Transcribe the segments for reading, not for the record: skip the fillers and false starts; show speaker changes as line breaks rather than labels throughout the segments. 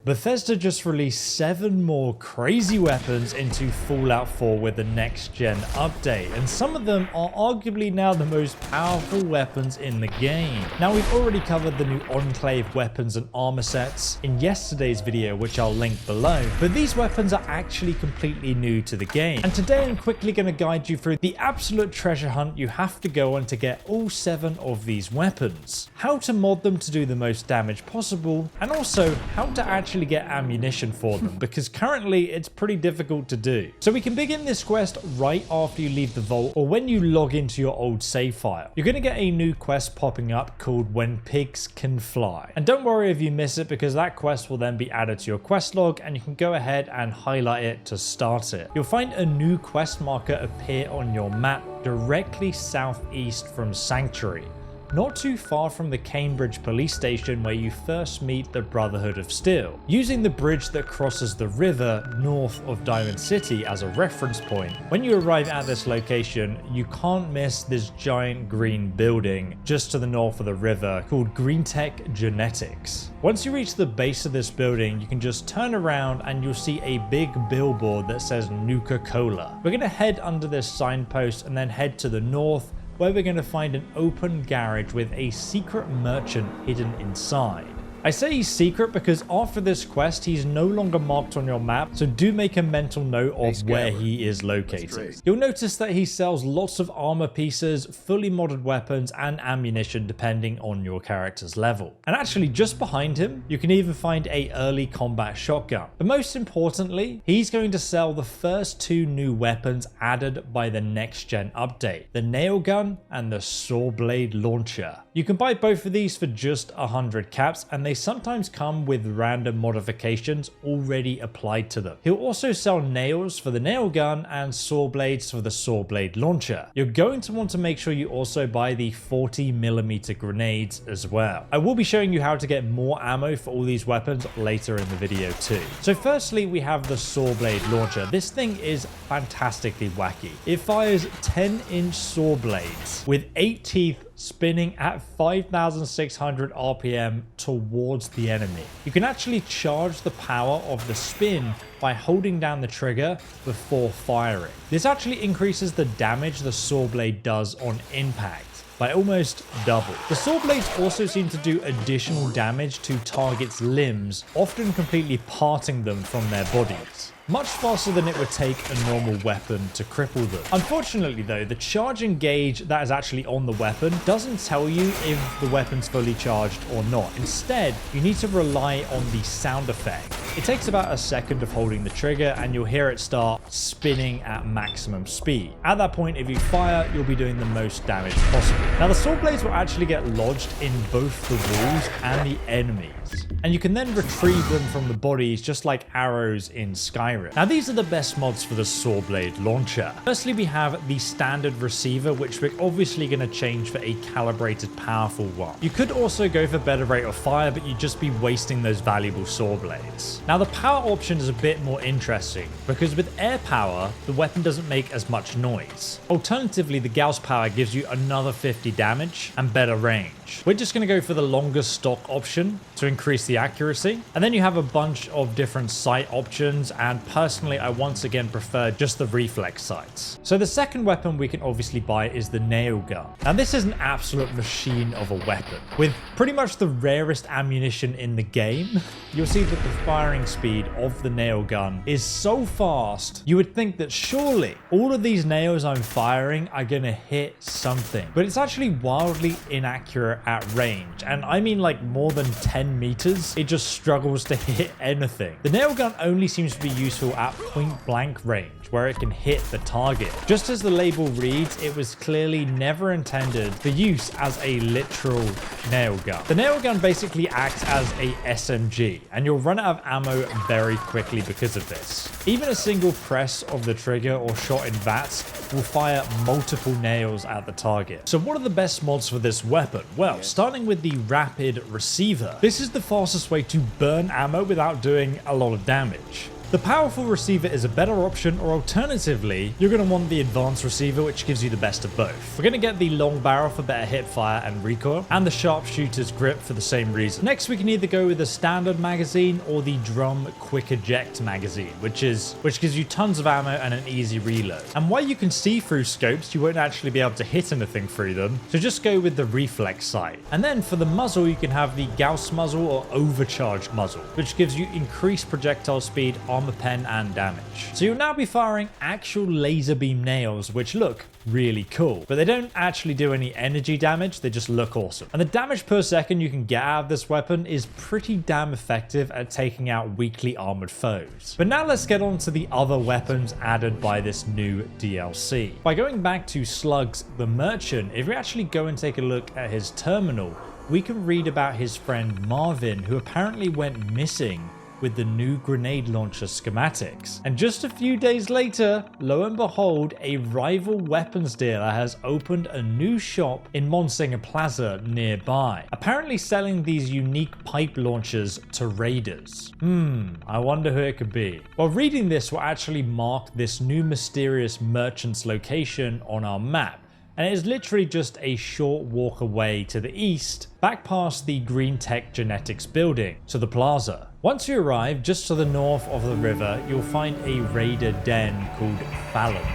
Bethesda just released 7 more crazy weapons into Fallout 4 with the next gen update, and some of them are arguably now the most powerful weapons in the game. Now, we've already covered the new Enclave weapons and armor sets in yesterday's video, which I'll link below, but these weapons are actually completely new to the game. And today I'm quickly going to guide you through the absolute treasure hunt you have to go on to get all 7 of these weapons, how to mod them to do the most damage possible, and also how to actually get ammunition for them, because currently it's pretty difficult to do. So we can begin this quest right after you leave the vault or when you log into your old save file. You're going to get a new quest popping up called When Pigs Can Fly. And don't worry if you miss it, because that quest will then be added to your quest log and you can go ahead and highlight it to start it. You'll find a new quest marker appear on your map directly southeast from Sanctuary, not too far from the Cambridge police station where you first meet the Brotherhood of Steel. Using the bridge that crosses the river north of Diamond City as a reference point, when you arrive at this location, you can't miss this giant green building just to the north of the river called GreenTech Genetics. Once you reach the base of this building, you can just turn around and you'll see a big billboard that says Nuka-Cola. We're going to head under this signpost and then head to the north, where we're going to find an open garage with a secret merchant hidden inside. I say he's secret because after this quest, he's no longer marked on your map, so do make a mental note of where he is located. You'll notice that he sells lots of armor pieces, fully modded weapons, and ammunition depending on your character's level. And actually, just behind him, you can even find a early combat shotgun. But most importantly, he's going to sell the first 2 new weapons added by the next gen update, the nail gun and the Sawblade launcher. You can buy both of these for just 100 caps, and they sometimes come with random modifications already applied to them. He'll also sell nails for the nail gun and saw blades for the saw blade launcher. You're going to want to make sure you also buy the 40mm grenades as well. I will be showing you how to get more ammo for all these weapons later in the video too. So firstly, we have the saw blade launcher. This thing is fantastically wacky. It fires 10-inch saw blades with 8 teeth spinning at 5,600 RPM towards the enemy. You can actually charge the power of the spin by holding down the trigger before firing. This actually increases the damage the saw blade does on impact by almost double. The saw blades also seem to do additional damage to targets' limbs, often completely parting them from their bodies, much faster than it would take a normal weapon to cripple them. Unfortunately though, the charging gauge that is actually on the weapon doesn't tell you if the weapon's fully charged or not. Instead, you need to rely on the sound effect. It takes about a second of holding the trigger and you'll hear it start spinning at maximum speed. At that point, if you fire, you'll be doing the most damage possible. Now, the saw blades will actually get lodged in both the walls and the enemies, and you can then retrieve them from the bodies just like arrows in Skyrim. Now, these are the best mods for the Sawblade launcher. Firstly, we have the standard receiver, which we're obviously going to change for a calibrated powerful one. You could also go for better rate of fire, but you'd just be wasting those valuable saw blades. Now, the power option is a bit more interesting because with air power, the weapon doesn't make as much noise. Alternatively, the Gauss power gives you another 50 damage and better range. We're just going to go for the longest stock option to increase the accuracy. And then you have a bunch of different sight options, and personally, I once again prefer just the reflex sights. So the second weapon we can obviously buy is the nail gun. Now, this is an absolute machine of a weapon. With pretty much the rarest ammunition in the game, you'll see that the firing speed of the nail gun is so fast, you would think that surely all of these nails I'm firing are going to hit something. But it's actually wildly inaccurate at range, and I mean like more than 10 meters. It just struggles to hit anything. The nail gun only seems to be useful at point blank range, where it can hit the target. Just as the label reads, it was clearly never intended for use as a literal nail gun. The nail gun basically acts as a SMG, and you'll run out of ammo very quickly because of this. Even a single press of the trigger or shot in VATS will fire multiple nails at the target. So what are the best mods for this weapon? Well, starting with the rapid receiver. This is the fastest way to burn ammo without doing a lot of damage. The powerful receiver is a better option, or alternatively, you're going to want the advanced receiver, which gives you the best of both. We're going to get the long barrel for better hip fire and recoil, and the sharpshooter's grip for the same reason. Next, we can either go with the standard magazine or the drum quick eject magazine, which gives you tons of ammo and an easy reload. And while you can see through scopes, you won't actually be able to hit anything through them, so just go with the reflex sight. And then for the muzzle, you can have the Gauss muzzle or overcharged muzzle, which gives you increased projectile speed, armor pen, and damage. So you'll now be firing actual laser beam nails, which look really cool, but they don't actually do any energy damage, they just look awesome. And the damage per second you can get out of this weapon is pretty damn effective at taking out weakly armored foes. But now let's get on to the other weapons added by this new DLC. By going back to Suggs the Merchant, if we actually go and take a look at his terminal, we can read about his friend Marvin, who apparently went missing with the new grenade launcher schematics. And just a few days later, lo and behold, a rival weapons dealer has opened a new shop in Monsinger Plaza nearby, apparently selling these unique pipe launchers to raiders. I wonder who it could be. Well, reading this will actually mark this new mysterious merchant's location on our map, and it is literally just a short walk away to the east, back past the Green Tech Genetics building, to the plaza. Once you arrive just to the north of the river, you'll find a raider den called Fallon's.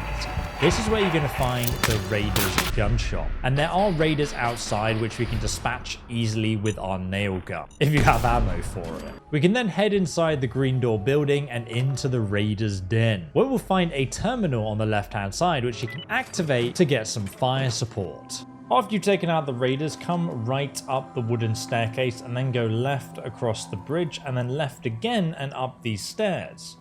This is where you're going to find the raiders' gun shop, and there are raiders outside which we can dispatch easily with our nail gun, if you have ammo for it. We can then head inside the green door building and into the raiders' den, where we'll find a terminal on the left hand side which you can activate to get some fire support. After you've taken out the raiders, come right up the wooden staircase and then go left across the bridge and then left again and up these stairs.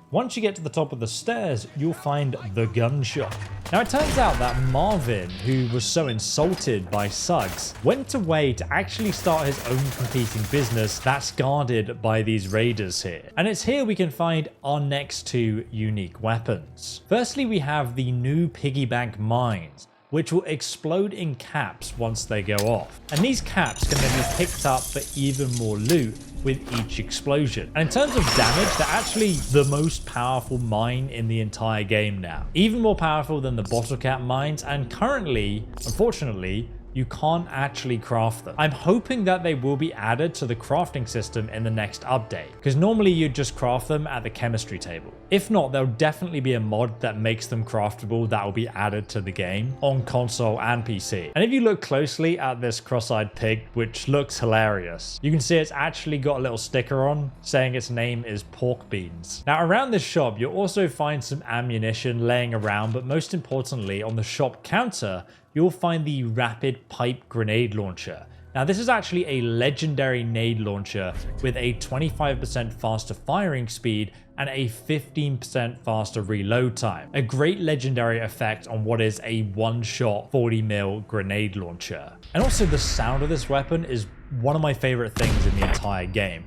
Once you get to the top of the stairs, you'll find the gun shop. Now it turns out that Marvin, who was so insulted by Suggs, went away to actually start his own competing business that's guarded by these raiders here. And it's here we can find our next two unique weapons. Firstly, we have the new piggy bank mines, which will explode in caps once they go off. And these caps can then be picked up for even more loot with each explosion. And in terms of damage, they're actually the most powerful mine in the entire game now. Even more powerful than the bottle cap mines, and currently, unfortunately, you can't actually craft them. I'm hoping that they will be added to the crafting system in the next update, because normally you'd just craft them at the chemistry table. If not, there'll definitely be a mod that makes them craftable that will be added to the game on console and PC. And if you look closely at this cross-eyed pig, which looks hilarious, you can see it's actually got a little sticker on saying its name is Pork Beans. Now around this shop, you'll also find some ammunition laying around, but most importantly, on the shop counter, you'll find the rapid pipe grenade launcher. Now this is actually a legendary nade launcher with a 25% faster firing speed and a 15% faster reload time. A great legendary effect on what is a one-shot 40mm grenade launcher. And also the sound of this weapon is one of my favorite things in the entire game.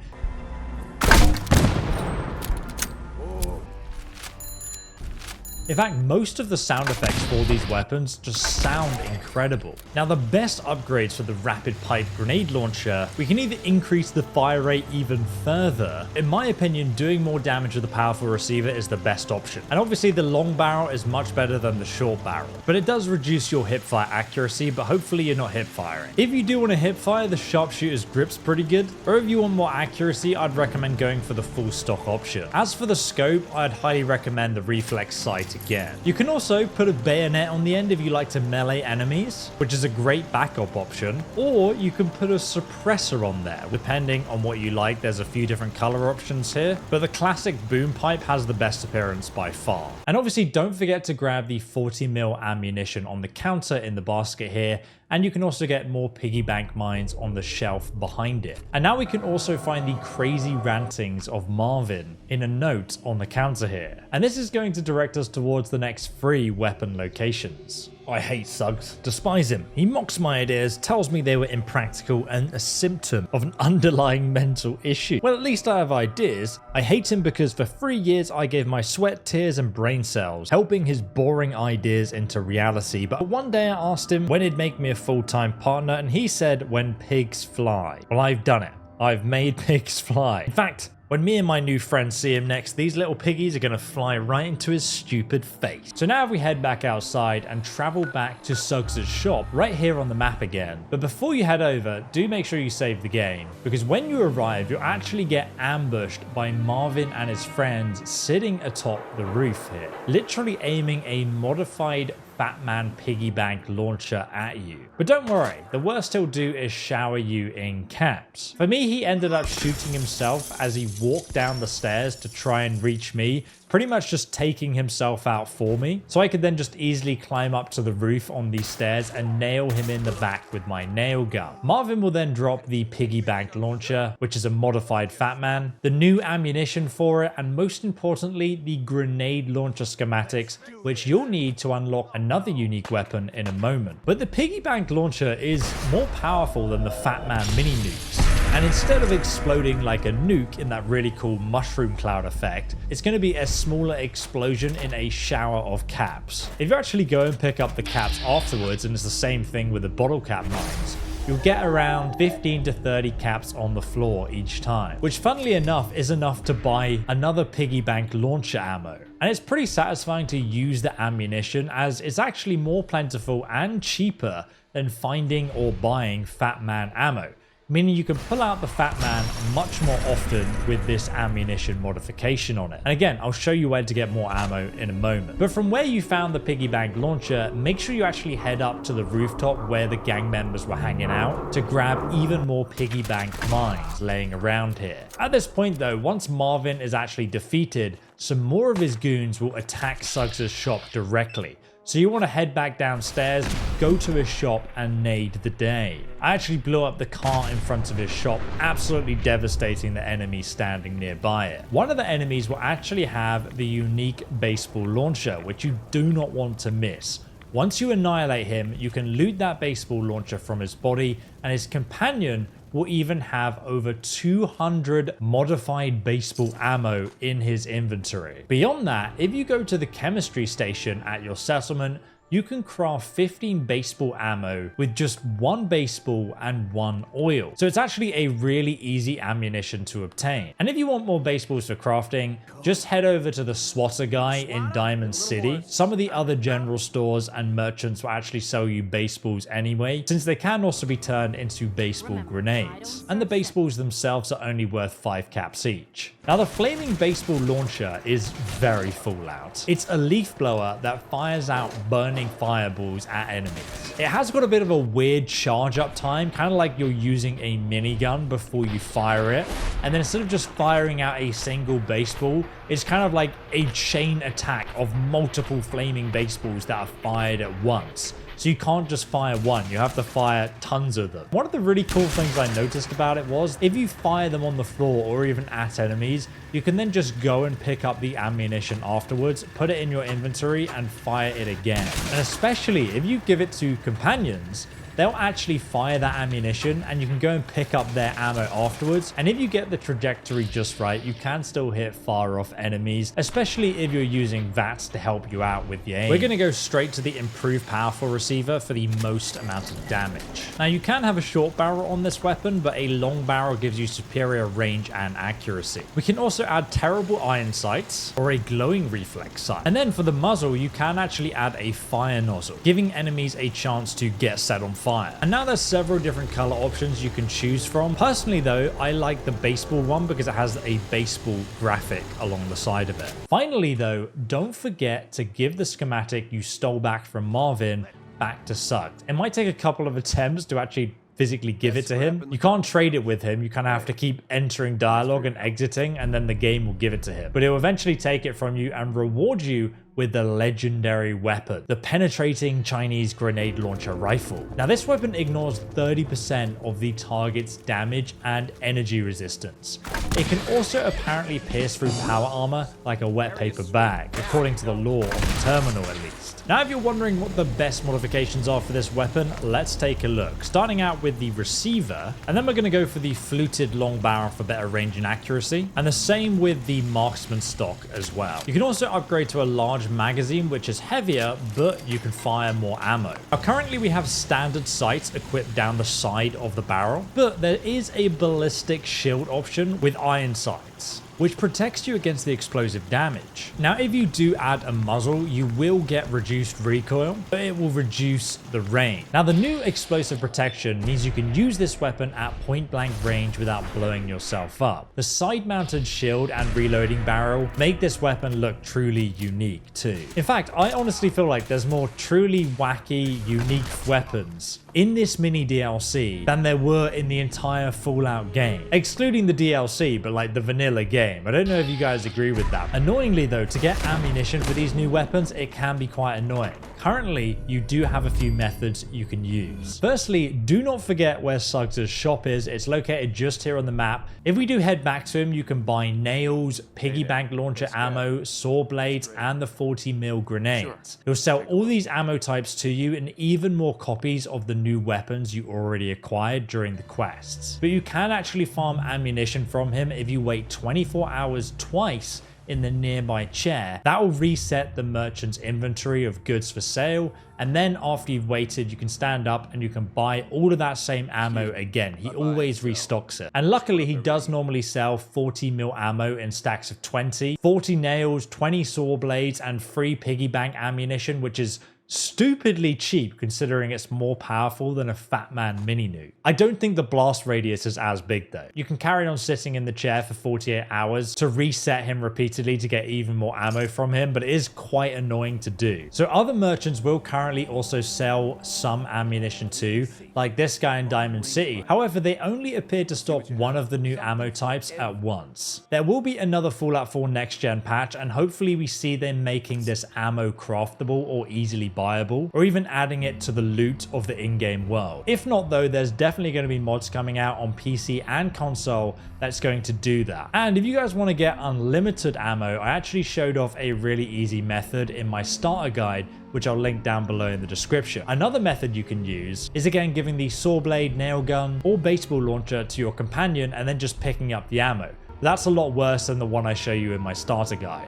In fact, most of the sound effects for these weapons just sound incredible. Now, the best upgrades for the rapid pipe grenade launcher, we can either increase the fire rate even further. In my opinion, doing more damage with the powerful receiver is the best option. And obviously the long barrel is much better than the short barrel, but it does reduce your hip fire accuracy, but hopefully you're not hip firing. If you do want to hip fire, the sharpshooter's grip's pretty good, or if you want more accuracy, I'd recommend going for the full stock option. As for the scope, I'd highly recommend the reflex sight again. You can also put a bayonet on the end if you like to melee enemies, which is a great backup option, or you can put a suppressor on there, depending on what you like. There's a few different color options here, but the classic boom pipe has the best appearance by far. And obviously don't forget to grab the 40mm ammunition on the counter in the basket here, and you can also get more piggy bank mines on the shelf behind it. And now we can also find the crazy rantings of Marvin in a note on the counter here. And this is going to direct us towards the next 3 weapon locations. I hate Suggs, despise him. He mocks my ideas, tells me they were impractical and a symptom of an underlying mental issue. Well, at least I have ideas. I hate him because for 3 years I gave my sweat, tears and brain cells, helping his boring ideas into reality. But one day I asked him when he'd make me a full-time partner, and he said when pigs fly. Well, I've done it. I've made pigs fly. In fact, When me and my new friend see him next, these little piggies are going to fly right into his stupid face. So now if we head back outside and travel back to Suggs' shop right here on the map again. But before you head over, do make sure you save the game, because when you arrive, you'll actually get ambushed by Marvin and his friends sitting atop the roof here, literally aiming a modified Fatman piggy bank launcher at you. But don't worry, the worst he'll do is shower you in caps. For me, he ended up shooting himself as he walked down the stairs to try and reach me, pretty much just taking himself out for me. So I could then just easily climb up to the roof on these stairs and nail him in the back with my nail gun. Marvin will then drop the piggy bank launcher, which is a modified Fatman, the new ammunition for it, and most importantly, the grenade launcher schematics, which you'll need to unlock another unique weapon in a moment. But the piggy bank launcher is more powerful than the Fatman mini nukes. And instead of exploding like a nuke in that really cool mushroom cloud effect, it's going to be a smaller explosion in a shower of caps. If you actually go and pick up the caps afterwards, and it's the same thing with the bottle cap mines, you'll get around 15 to 30 caps on the floor each time, which funnily enough is enough to buy another piggy bank launcher ammo. And it's pretty satisfying to use the ammunition, as it's actually more plentiful and cheaper than finding or buying Fatman ammo, meaning you can pull out the Fatman much more often with this ammunition modification on it. And again, I'll show you where to get more ammo in a moment. But from where you found the piggy bank launcher, make sure you actually head up to the rooftop where the gang members were hanging out to grab even more piggy bank mines laying around here. At this point though, once Marvin is actually defeated, some more of his goons will attack Suggs' shop directly. So you want to head back downstairs, go to his shop, and nade the day. I actually blew up the car in front of his shop, absolutely devastating the enemies standing nearby it. One of the enemies will actually have the unique baseball launcher, which you do not want to miss. Once you annihilate him, you can loot that baseball launcher from his body, and his companion will even have over 200 modified baseball ammo in his inventory. Beyond that, if you go to the chemistry station at your settlement, you can craft 15 baseball ammo with just one baseball and one oil. So it's actually a really easy ammunition to obtain. And if you want more baseballs for crafting, just head over to the swatter guy in Diamond City. Some of the other general stores and merchants will actually sell you baseballs anyway, since they can also be turned into baseball grenades. And the baseballs themselves are only worth 5 caps each. Now the flaming baseball launcher is very Fallout. It's a leaf blower that fires out burning fireballs at enemies. It has got a bit of a weird charge up time, kind of like you're using a minigun before you fire it. And then instead of just firing out a single baseball, it's kind of like a chain attack of multiple flaming baseballs that are fired at once. So you can't just fire one, you have to fire tons of them. One of the really cool things I noticed about it was if you fire them on the floor or even at enemies, you can then just go and pick up the ammunition afterwards, put it in your inventory and fire it again. And especially if you give it to companions, they'll actually fire that ammunition and you can go and pick up their ammo afterwards. And if you get the trajectory just right, you can still hit far off enemies, especially if you're using VATS to help you out with the aim. We're going to go straight to the improved powerful receiver for the most amount of damage. Now you can have a short barrel on this weapon, but a long barrel gives you superior range and accuracy. We can also add terrible iron sights or a glowing reflex sight. And then for the muzzle, you can actually add a fire nozzle, giving enemies a chance to get set on fire. And now there's several different color options you can choose from. Personally though, I like the baseball one because it has a baseball graphic along the side of it. Finally though, don't forget to give the schematic you stole back from Marvin back to Suggs. It might take a couple of attempts to actually physically give it to him. You can't trade it with him. You kind of have to keep entering dialogue and exiting, and then the game will give it to him. But it will eventually take it from you and reward you with the legendary weapon, the penetrating Chinese grenade launcher rifle. Now this weapon ignores 30% of the target's damage and energy resistance. It can also apparently pierce through power armor like a wet paper bag, according to the lore of the terminal at least. Now if you're wondering what the best modifications are for this weapon, let's take a look. Starting out with the receiver, and then we're going to go for the fluted long barrel for better range and accuracy, and the same with the marksman stock as well. You can also upgrade to a large large magazine which is heavier, but you can fire more ammo. Now currently we have standard sights equipped down the side of the barrel, but there is a ballistic shield option with iron sights, which protects you against the explosive damage. Now, if you do add a muzzle, you will get reduced recoil, but it will reduce the range. Now, the new explosive protection means you can use this weapon at point blank range without blowing yourself up. The side-mounted shield and reloading barrel make this weapon look truly unique too. In fact, I honestly feel like there's more truly wacky, unique weapons in this mini DLC than there were in the entire Fallout game, excluding the DLC, but like the vanilla game. I don't know if you guys agree with that. Annoyingly though, to get ammunition for these new weapons, it can be quite annoying. Currently, you do have a few methods you can use. Firstly, do not forget where Suggs' shop is. It's located just here on the map. If we do head back to him, you can buy nails, piggy bank launcher ammo, saw blades, and the 40mm grenades. He'll sell all these ammo types to you and even more copies of the new weapons you already acquired during the quests. But you can actually farm ammunition from him if you wait 24 hours twice in the nearby chair. That will reset the merchant's inventory of goods for sale, and then after you've waited, you can stand up and you can buy all of that same ammo again. He always restocks it. And luckily, he does normally sell 40mm ammo in stacks of 20, 40 nails, 20 saw blades, and 3 piggy bank ammunition, which is stupidly cheap considering it's more powerful than a fatman mini nuke. I don't think the blast radius is as big though. You can carry on sitting in the chair for 48 hours to reset him repeatedly to get even more ammo from him, but it is quite annoying to do. So other merchants will currently also sell some ammunition too, like this guy in Diamond City. However, they only appear to stock one of the new ammo types at once. There will be another Fallout 4 next gen patch, and hopefully we see them making this ammo craftable or easily buyable, or even adding it to the loot of the in-game world. If not though, there's definitely going to be mods coming out on PC and console that's going to do that. And if you guys want to get unlimited ammo, I actually showed off a really easy method in my starter guide, which I'll link down below in the description. Another method you can use is again giving the Sawblade, nail gun, or baseball launcher to your companion and then just picking up the ammo. That's a lot worse than the one I show you in my starter guide.